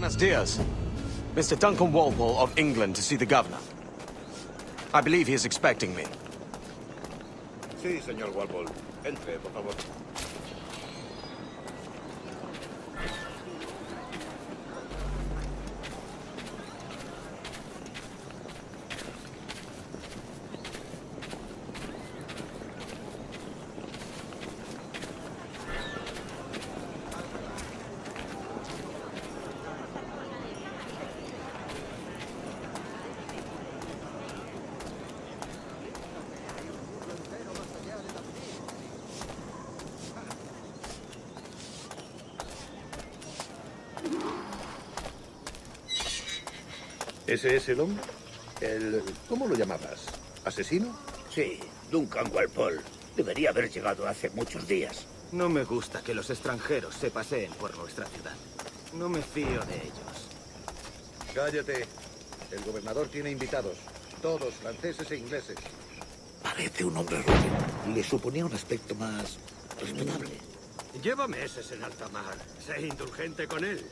Buenos dias. Mr. Duncan Walpole of England to see the governor. I believe he is expecting me. Sí, señor Walpole. Entre, por favor. ¿Ese es el hombre? ¿Cómo lo llamabas? ¿Asesino? Sí, Duncan Walpole. Debería haber llegado hace muchos días. No me gusta que los extranjeros se paseen por nuestra ciudad. No me fío de ellos. Cállate. El gobernador tiene invitados. Todos franceses e ingleses. Parece un hombre rudo. Le suponía un aspecto más respetable. Lleva meses en alta mar. Sé indulgente con él.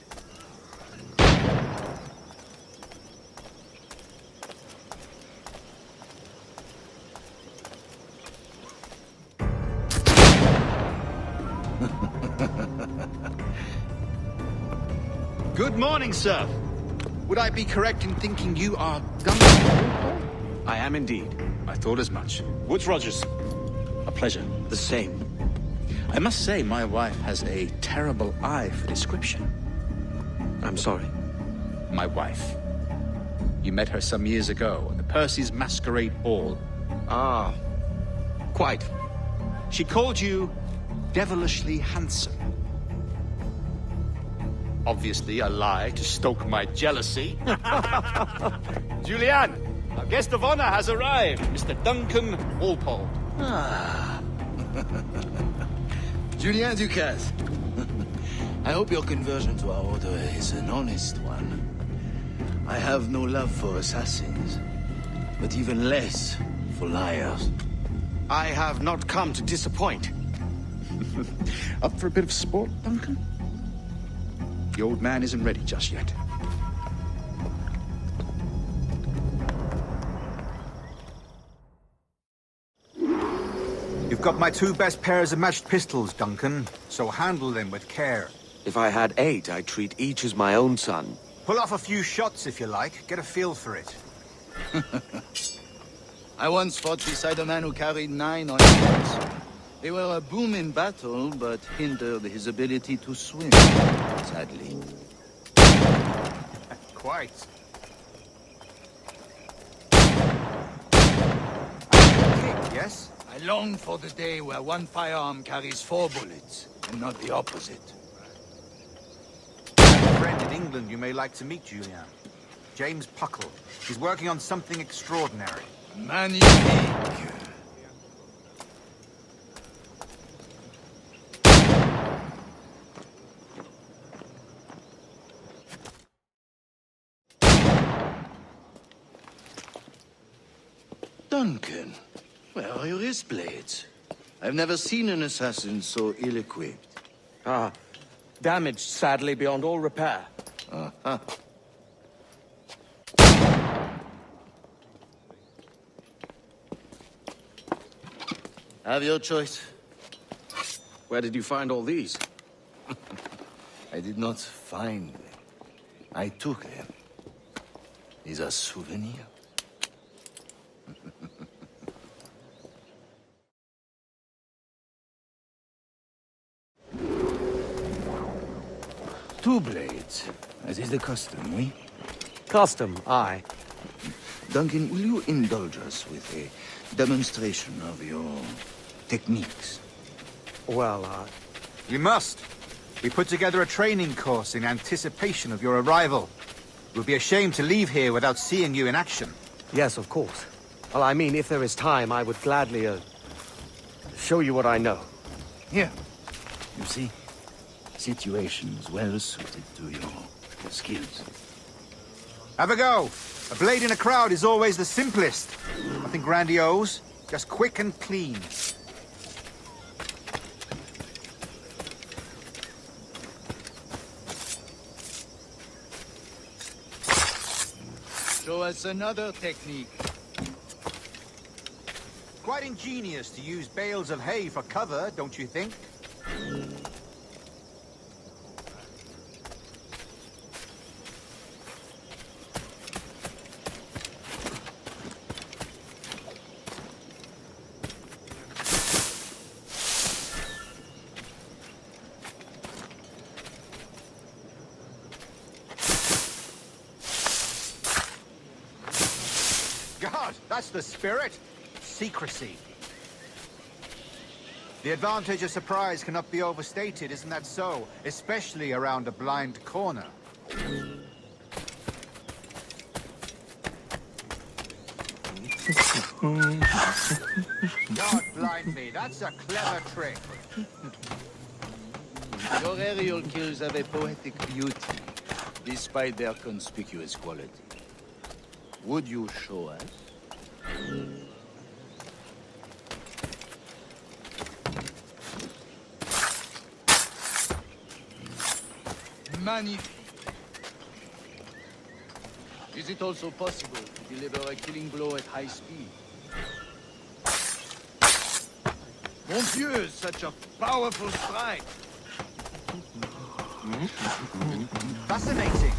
Good morning, sir. Would I be correct in thinking you are Duncan? I am indeed. I thought as much. Woods Rogers. A pleasure. The same. I must say, my wife has a terrible eye for description. I'm sorry. My wife. You met her some years ago at the Percy's Masquerade Ball. Ah, quite. She called you devilishly handsome. Obviously a lie to stoke my jealousy. Julianne, our guest of honor has arrived, Mr. Duncan Walpole. Ah. Julien Ducasse. I hope your conversion to our order is an honest one. I have no love for assassins, but even less for liars. I have not come to disappoint. Up for a bit of sport, Duncan? The old man isn't ready just yet. You've got my two best pairs of matched pistols, Duncan, so handle them with care. If I had 8, I'd treat each as my own son. Pull off a few shots if you like, get a feel for it. I once fought beside a man who carried 9 on his backs. They were a boom in battle, but hindered his ability to swim, sadly. Quite. Kick, yes? I long for the day where one firearm carries 4 bullets, and not the opposite. I have a friend in England you may like to meet, Julian. James Puckle. He's working on something extraordinary. Magnifique! Duncan, where are your wrist blades? I've never seen an assassin so ill-equipped. Ah, damaged sadly beyond all repair. Uh-huh. Have your choice. Where did you find all these? I did not find them. I took them. These are souvenirs. Two blades, as is the custom, oui? Custom, aye. Duncan, will you indulge us with a demonstration of your techniques? Well, You must. We put together a training course in anticipation of your arrival. It would be a shame to leave here without seeing you in action. yes, of course. Well, I mean, if there is time, I would gladly, show you what I know. Here. You see? Situations well suited to your skills. Have a go. A blade in a crowd is always the simplest. Nothing grandiose, just quick and clean. Show us another technique. Quite ingenious to use bales of hay for cover, don't you think? God, that's the spirit. Secrecy. The advantage of surprise cannot be overstated, isn't that so? Especially around a blind corner. God blind me, that's a clever trick. Your aerial kills have a poetic beauty, despite their conspicuous quality. Would you show us? Magnifique. Is it also possible to deliver a killing blow at high speed? Mon Dieu, such a powerful strike. Fascinating.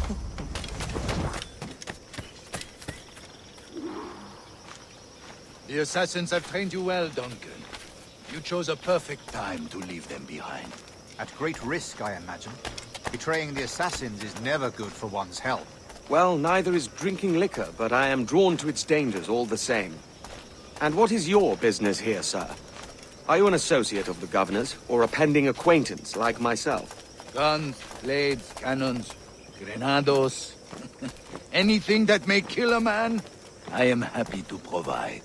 The assassins have trained you well, Duncan. You chose a perfect time to leave them behind. At great risk, I imagine. Betraying the assassins is never good for one's health. Well, neither is drinking liquor, but I am drawn to its dangers all the same. And what is your business here, sir? Are you an associate of the governor's, or a pending acquaintance like myself? Guns, blades, cannons, grenados. Anything that may kill a man, I am happy to provide.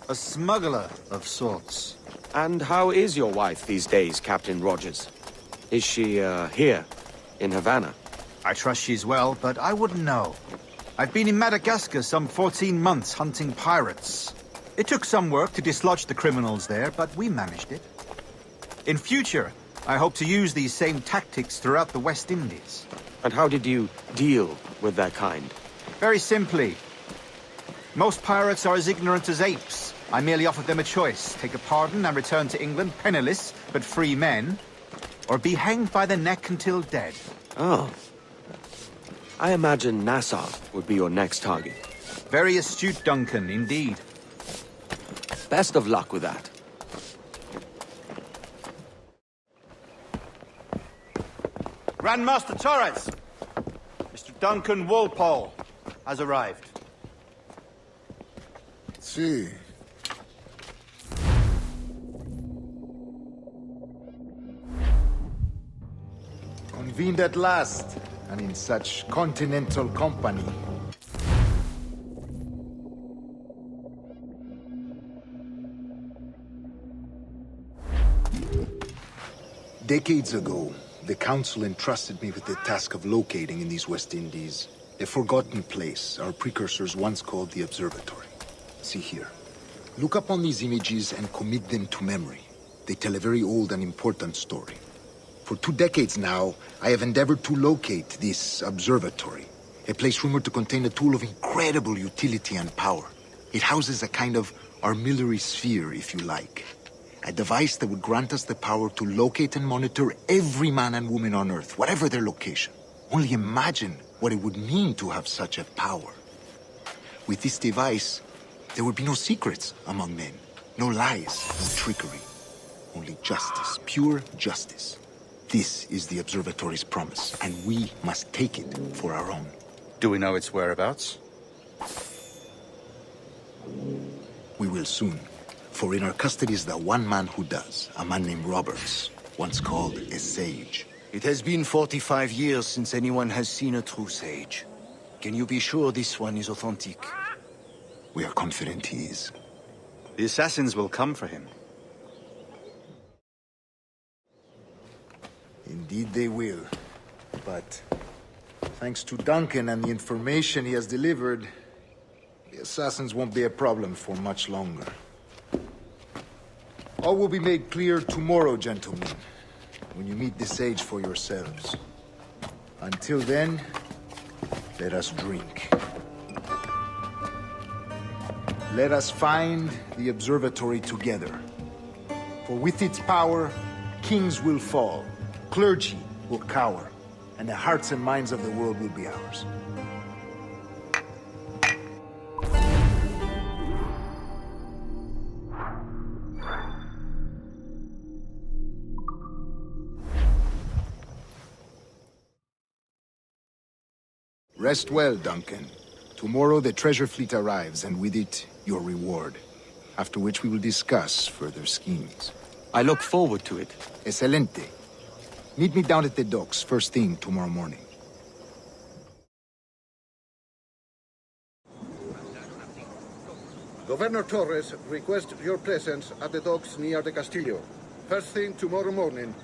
A smuggler of sorts. And how is your wife these days, Captain Rogers? Is she, here, in Havana? I trust she's well, but I wouldn't know. I've been in Madagascar some 14 months hunting pirates. It took some work to dislodge the criminals there, but we managed it. In future, I hope to use these same tactics throughout the West Indies. And how did you deal with their kind? Very simply. Most pirates are as ignorant as apes. I merely offered them a choice. Take a pardon and return to England penniless, but free men. Or be hanged by the neck until dead. Oh. I imagine Nassau would be your next target. Very astute, Duncan, indeed. Best of luck with that. Grandmaster Torres! Mr. Duncan Walpole has arrived. See. Convened at last, and in such continental company. Decades ago, the Council entrusted me with the task of locating in these West Indies a forgotten place our precursors once called the Observatory. See here. Look up on these images and commit them to memory. They tell a very old and important story. For 2 decades now, I have endeavored to locate this observatory, a place rumored to contain a tool of incredible utility and power. It houses a kind of armillary sphere, if you like. A device that would grant us the power to locate and monitor every man and woman on Earth, whatever their location. Only imagine what it would mean to have such a power. With this device, there would be no secrets among men, no lies, no trickery. Only justice, pure justice. This is the Observatory's promise, and we must take it for our own. Do we know its whereabouts? We will soon. For in our custody is the one man who does, a man named Roberts, once called a sage. It has been 45 years since anyone has seen a true sage. Can you be sure this one is authentic? We are confident he is. The assassins will come for him. Indeed they will. But thanks to Duncan and the information he has delivered, the assassins won't be a problem for much longer. All will be made clear tomorrow, gentlemen, when you meet the sage for yourselves. Until then, let us drink. Let us find the observatory together. For with its power, kings will fall, clergy will cower, and the hearts and minds of the world will be ours. Rest well, Duncan. Tomorrow the treasure fleet arrives, and with it, your reward. After which we will discuss further schemes. I look forward to it. Excelente. Meet me down at the docks first thing tomorrow morning. Governor Torres requests your presence at the docks near the Castillo. First thing tomorrow morning.